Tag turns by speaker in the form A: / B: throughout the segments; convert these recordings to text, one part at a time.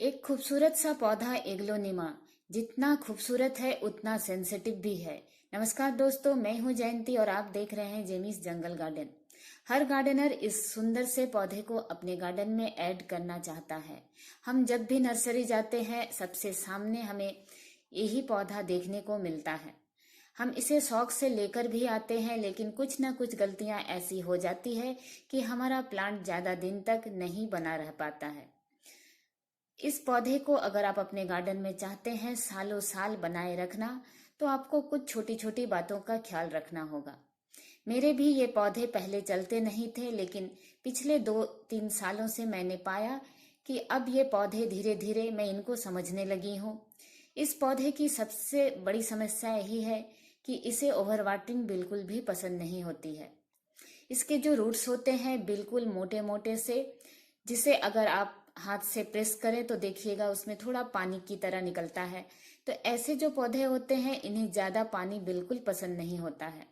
A: एक खूबसूरत सा पौधा एग्लोनिमा जितना खूबसूरत है उतना सेंसिटिव भी है। नमस्कार दोस्तों, मैं हूं जयंती और आप देख रहे हैं जेमीस जंगल गार्डन। हर गार्डनर इस सुंदर से पौधे को अपने गार्डन में ऐड करना चाहता है। हम जब भी नर्सरी जाते हैं सबसे सामने हमें यही पौधा देखने को मिलता है। हम इसे शौक से लेकर भी आते हैं, लेकिन कुछ ना कुछ गलतियां ऐसी हो जाती है कि हमारा प्लांट ज्यादा दिन तक नहीं बना रह पाता है। इस पौधे को अगर आप अपने गार्डन में चाहते हैं सालों साल बनाए रखना, तो आपको कुछ छोटी छोटी बातों का ख्याल रखना होगा। मेरे भी ये पौधे पहले चलते नहीं थे, लेकिन पिछले 2-3 सालों से मैंने पाया कि अब ये पौधे धीरे धीरे मैं इनको समझने लगी हूँ। इस पौधे की सबसे बड़ी समस्या यही है कि इसे ओवर वाटरिंग बिल्कुल भी पसंद नहीं होती है। इसके जो रूट्स होते हैं बिल्कुल मोटे मोटे से, जिसे अगर आप हाथ से प्रेस करें तो देखिएगा उसमें थोड़ा पानी की तरह निकलता है। तो ऐसे जो पौधे होते हैं इन्हें ज्यादा पानी बिल्कुल पसंद नहीं होता है।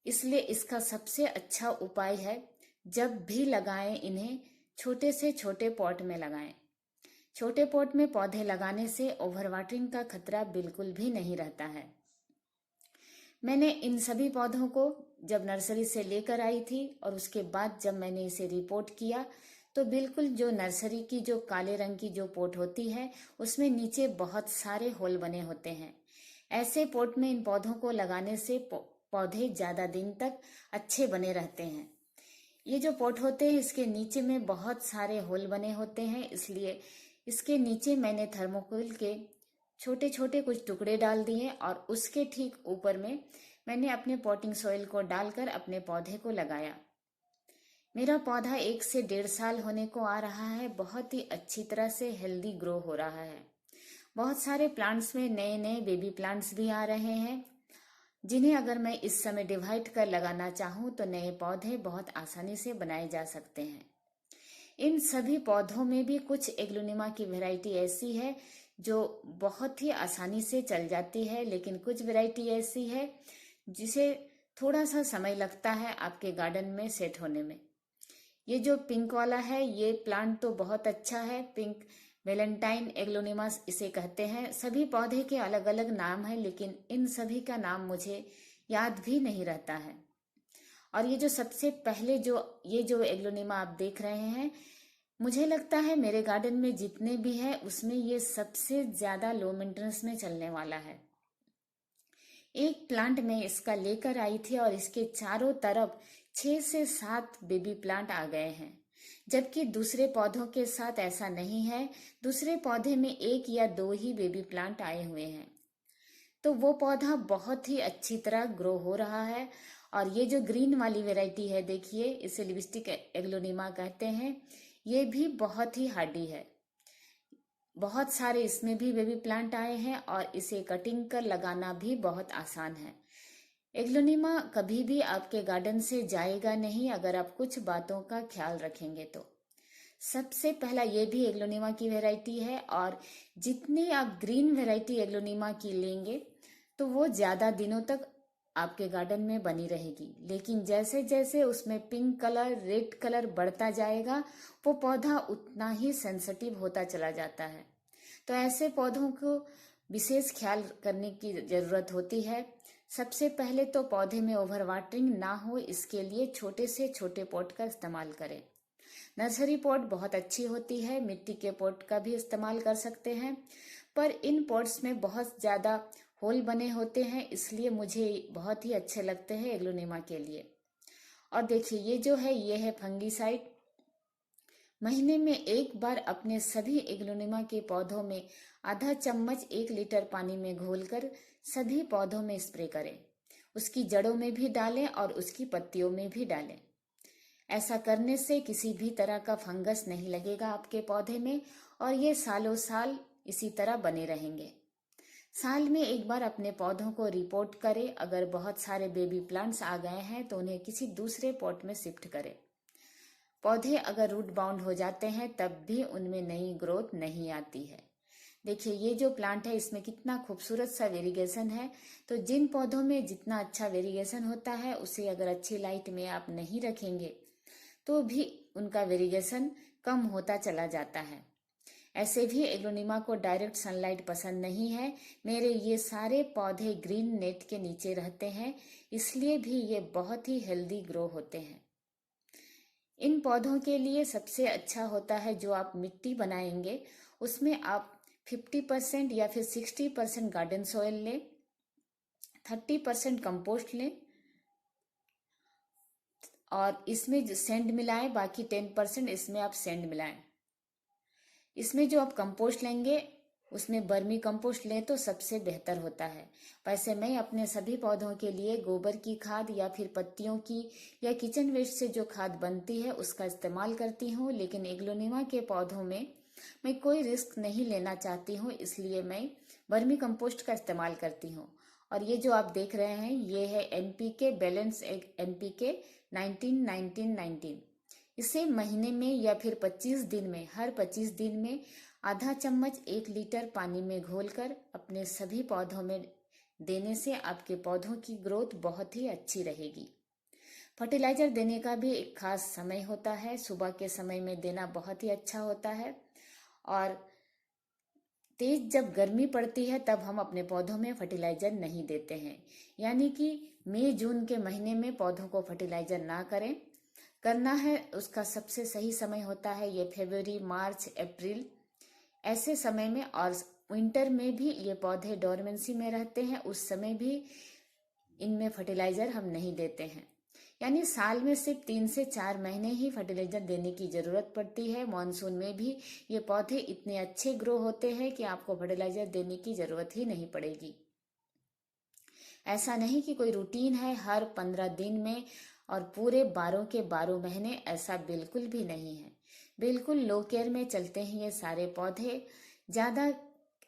A: इसलिए इसका सबसे अच्छा उपाय है, जब भी लगाएं इन्हें छोटे से छोटे पॉट में लगाएं। छोटे पॉट में पौधे लगाने से ओवर वाटरिंग का खतरा बिल्कुल भी नहीं रहता है। मैंने इन सभी पौधों को जब नर्सरी से लेकर आई थी और उसके बाद जब मैंने इसे रिपोर्ट किया, तो बिल्कुल जो नर्सरी की जो काले रंग की जो पोट होती है उसमें नीचे बहुत सारे होल बने होते हैं। ऐसे पोट में इन पौधों को लगाने से पौधे ज्यादा दिन तक अच्छे बने रहते हैं। ये जो पोट होते हैं इसके नीचे में बहुत सारे होल बने होते हैं, इसलिए इसके नीचे मैंने थर्मोकोल के छोटे छोटे कुछ टुकड़े डाल दिए और उसके ठीक ऊपर में मैंने अपने पॉटिंग सॉइल को डालकर अपने पौधे को लगाया। मेरा पौधा 1 से 1.5 साल होने को आ रहा है। बहुत ही अच्छी तरह से हेल्दी ग्रो हो रहा है। बहुत सारे प्लांट्स में नए नए बेबी प्लांट्स भी आ रहे हैं, जिन्हें अगर मैं इस समय डिवाइड कर लगाना चाहूँ तो नए पौधे बहुत आसानी से बनाए जा सकते हैं। इन सभी पौधों में भी कुछ एग्लोनिमा की वैरायटी ऐसी है जो बहुत ही आसानी से चल जाती है, लेकिन कुछ वैरायटी ऐसी है जिसे थोड़ा सा समय लगता है आपके गार्डन में सेट होने में। ये जो पिंक वाला है ये प्लांट तो बहुत अच्छा है। पिंक वेलेंटाइन एग्लोनिमास इसे कहते हैं। सभी पौधे के अलग अलग नाम है, लेकिन इन सभी का नाम मुझे याद भी नहीं रहता है। और ये जो सबसे पहले ये जो एग्लोनिमा आप देख रहे हैं, मुझे लगता है मेरे गार्डन में जितने भी हैं उसमें ये सबसे ज्यादा लो मेंटेनेंस में चलने वाला है। एक प्लांट में इसका लेकर आई थी और इसके चारों तरफ 6 से 7 बेबी प्लांट आ गए हैं, जबकि दूसरे पौधों के साथ ऐसा नहीं है। दूसरे पौधे में 1 या 2 ही बेबी प्लांट आए हुए हैं। तो वो पौधा बहुत ही अच्छी तरह ग्रो हो रहा है। और ये जो ग्रीन वाली वैरायटी है देखिए, इसे लिपस्टिक एग्लोनिमा कहते हैं। ये भी बहुत ही हार्डी है। बहुत सारे इसमें भी बेबी प्लांट आए हैं और इसे कटिंग कर लगाना भी बहुत आसान है। एग्लोनिमा कभी भी आपके गार्डन से जाएगा नहीं अगर आप कुछ बातों का ख्याल रखेंगे तो। सबसे पहला ये भी एग्लोनिमा की वैरायटी है, और जितनी आप ग्रीन वैरायटी एग्लोनिमा की लेंगे तो वो ज्यादा दिनों तक आपके गार्डन में बनी रहेगी। लेकिन जैसे जैसे उसमें पिंक कलर रेड कलर बढ़ता जाएगा वो पौधा उतना ही सेंसिटिव होता चला जाता है। तो ऐसे पौधों को विशेष ख्याल करने की जरूरत होती है। सबसे पहले तो पौधे में ओवर वाटरिंग ना हो, इसके लिए छोटे से छोटे पॉट का इस्तेमाल करें। नर्सरी पॉट बहुत अच्छी होती है, मिट्टी के पॉट का भी इस्तेमाल कर सकते हैं, पर इन पॉट्स में बहुत ज्यादा होल बने होते हैं, इसलिए मुझे बहुत ही अच्छे लगते हैं एग्लोनिमा के लिए। और देखिए ये जो है ये है फंगीसाइड। महीने में एक बार अपने सभी एग्लोनिमा के पौधों में आधा चम्मच 1 लीटर पानी में घोलकर सभी पौधों में स्प्रे करें। उसकी जड़ों में भी डालें और उसकी पत्तियों में भी डालें। ऐसा करने से किसी भी तरह का फंगस नहीं लगेगा आपके पौधे में, और ये सालों साल इसी तरह बने रहेंगे। साल में एक बार अपने पौधों को रिपोर्ट करें। अगर बहुत सारे बेबी प्लांट्स आ गए हैं तो उन्हें किसी दूसरे पॉट में शिफ्ट करें। पौधे अगर रूट बाउंड हो जाते हैं तब भी उनमें नई ग्रोथ नहीं आती है। देखिए ये जो प्लांट है इसमें कितना खूबसूरत सा वेरिगेशन है। तो जिन पौधों में जितना अच्छा वेरिगेशन होता है उसे अगर अच्छी लाइट में आप नहीं रखेंगे तो भी उनका वेरिगेशन कम होता चला जाता है। ऐसे भी एग्लोनिमा को डायरेक्ट सनलाइट पसंद नहीं है। मेरे ये सारे पौधे ग्रीन नेट के नीचे रहते हैं, इसलिए भी ये बहुत ही हेल्दी ग्रो होते हैं। इन पौधों के लिए सबसे अच्छा होता है जो आप मिट्टी बनाएंगे उसमें आप 50% या फिर 60% गार्डन सॉइल लें, 30% कंपोस्ट लें और इसमें जो सेंड मिलाएं, बाकी 10% इसमें आप सेंड मिलाएं। इसमें जो आप कंपोस्ट लेंगे उसमें बर्मी कंपोस्ट लें तो सबसे बेहतर होता है। वैसे मैं अपने सभी पौधों के लिए गोबर की खाद या फिर पत्तियों की या किचन वेस्ट से जो खाद बनती है उसका इस्तेमाल करती हूँ, लेकिन एग्लोनिमा के पौधों में मैं कोई रिस्क नहीं लेना चाहती हूँ, इसलिए मैं बर्मी कंपोस्ट का इस्तेमाल करती हूँ। और ये जो आप देख रहे हैं ये है NPK बैलेंस NPK 19-19-19। इसे महीने में या फिर 25 दिन में, हर 25 दिन में आधा चम्मच 1 लीटर पानी में घोलकर अपने सभी पौधों में देने से आपके पौधों की ग्रोथ बहुत ही अच्छी रहेगी। फर्टिलाइजर देने का भी एक खास समय होता है, सुबह के समय में देना बहुत ही अच्छा होता है। और तेज जब गर्मी पड़ती है तब हम अपने पौधों में फर्टिलाइजर नहीं देते हैं, यानी कि मई जून के महीने में पौधों को फर्टिलाइजर ना करें। करना है उसका सबसे सही समय होता है ये फरवरी, मार्च, अप्रैल ऐसे समय में। और विंटर में भी ये पौधे डोरमेंसी में रहते हैं, उस समय भी इनमें फर्टिलाइजर हम नहीं देते हैं। यानी साल में सिर्फ 3 से 4 महीने ही फर्टिलाइजर देने की जरूरत पड़ती है। मॉनसून में भी ये पौधे इतने अच्छे ग्रो होते हैं कि आपको फर्टिलाइजर देने की जरूरत ही नहीं पड़ेगी। ऐसा नहीं कि कोई रूटीन है हर 15 दिन में और पूरे 12 के 12 महीने, ऐसा बिल्कुल भी नहीं है। बिल्कुल लो केयर में चलते हैं ये सारे पौधे। ज़्यादा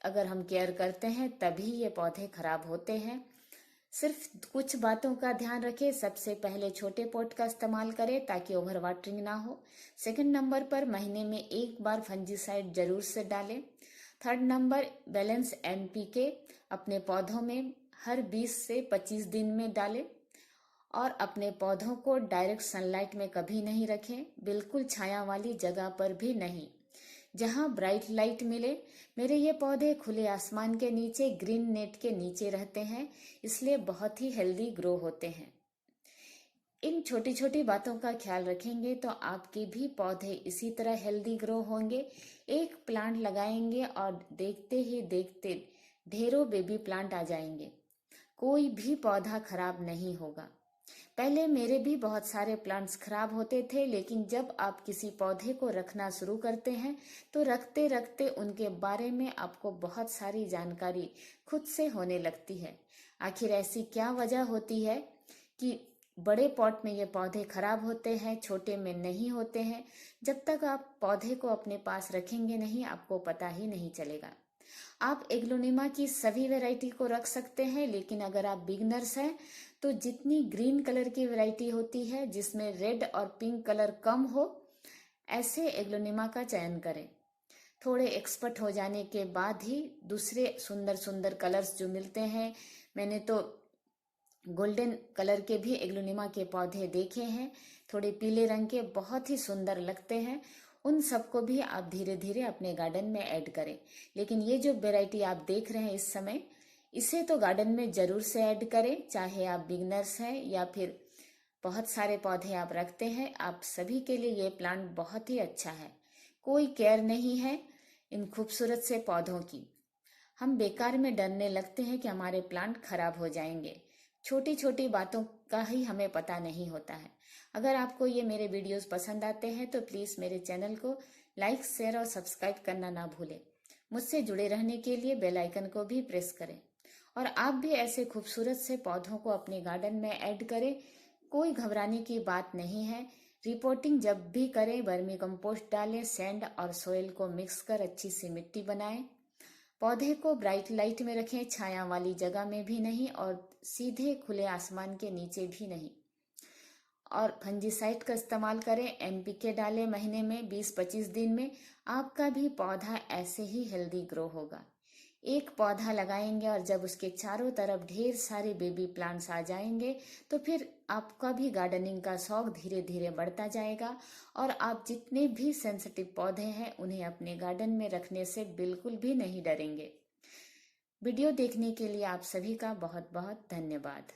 A: अगर हम केयर करते हैं तभी ये पौधे खराब होते हैं। सिर्फ कुछ बातों का ध्यान रखें। सबसे पहले छोटे पॉट का इस्तेमाल करें ताकि ओवर वाटरिंग ना हो। सेकंड नंबर पर महीने में 1 बार फंजीसाइड जरूर से डालें। थर्ड नंबर बैलेंस NPK अपने पौधों में हर 20 से 25 दिन में डालें। और अपने पौधों को डायरेक्ट सनलाइट में कभी नहीं रखें, बिल्कुल छाया वाली जगह पर भी नहीं, जहां ब्राइट लाइट मिले। मेरे ये पौधे खुले आसमान के नीचे ग्रीन नेट के नीचे रहते हैं, इसलिए बहुत ही हेल्दी ग्रो होते हैं। इन छोटी छोटी बातों का ख्याल रखेंगे तो आपके भी पौधे इसी तरह हेल्दी ग्रो होंगे। एक प्लांट लगाएंगे और देखते ही देखते ढेरों बेबी प्लांट आ जाएंगे, कोई भी पौधा खराब नहीं होगा। पहले मेरे भी बहुत सारे प्लांट्स खराब होते थे, लेकिन जब आप किसी पौधे को रखना शुरू करते हैं तो रखते रखते उनके बारे में आपको बहुत सारी जानकारी खुद से होने लगती है। आखिर ऐसी क्या वजह होती है कि बड़े पॉट में ये पौधे खराब होते हैं, छोटे में नहीं होते हैं? जब तक आप पौधे को अपने पास रखेंगे नहीं, आपको पता ही नहीं चलेगा। आप एग्लोनिमा की सभी वैरायटी को रख सकते हैं, लेकिन अगर आप बिगनर्स हैं तो जितनी ग्रीन कलर की वैरायटी होती है जिसमें रेड और पिंक कलर कम हो, ऐसे एग्लोनिमा का चयन करें। थोड़े एक्सपर्ट हो जाने के बाद ही दूसरे सुंदर सुंदर कलर्स जो मिलते हैं, मैंने तो गोल्डन कलर के भी एग्लोनिमा के पौधे देखे हैं, थोड़े पीले रंग के बहुत ही सुंदर लगते हैं। उन सबको भी आप धीरे धीरे अपने गार्डन में ऐड करें। लेकिन ये जो वैरायटी आप देख रहे हैं इस समय, इसे तो गार्डन में जरूर से ऐड करें, चाहे आप बिगनर्स हैं या फिर बहुत सारे पौधे आप रखते हैं। आप सभी के लिए ये प्लांट बहुत ही अच्छा है। कोई केयर नहीं है इन खूबसूरत से पौधों की। हम बेकार में डरने लगते हैं कि हमारे प्लांट खराब हो जाएंगे। छोटी छोटी बातों का ही हमें पता नहीं होता है। अगर आपको ये मेरे वीडियोस पसंद आते हैं तो प्लीज़ मेरे चैनल को लाइक, शेयर और सब्सक्राइब करना ना भूलें। मुझसे जुड़े रहने के लिए बेल आइकन को भी प्रेस करें और आप भी ऐसे खूबसूरत से पौधों को अपने गार्डन में ऐड करें। कोई घबराने की बात नहीं है। रिपोर्टिंग जब भी करें वर्मी कंपोस्ट डालें, सैंड और सोइल को मिक्स कर अच्छी सी मिट्टी बनाएं। पौधे को ब्राइट लाइट में रखें, छाया वाली जगह में भी नहीं और सीधे खुले आसमान के नीचे भी नहीं। और फंजीसाइड का इस्तेमाल करें, NPK डालें महीने में 20-25 दिन में। आपका भी पौधा ऐसे ही हेल्दी ग्रो होगा। एक पौधा लगाएंगे और जब उसके चारों तरफ ढेर सारे बेबी प्लांट्स आ जाएंगे तो फिर आपका भी गार्डनिंग का शौक धीरे धीरे बढ़ता जाएगा और आप जितने भी सेंसिटिव पौधे हैं उन्हें अपने गार्डन में रखने से बिल्कुल भी नहीं डरेंगे। वीडियो देखने के लिए आप सभी का बहुत बहुत धन्यवाद।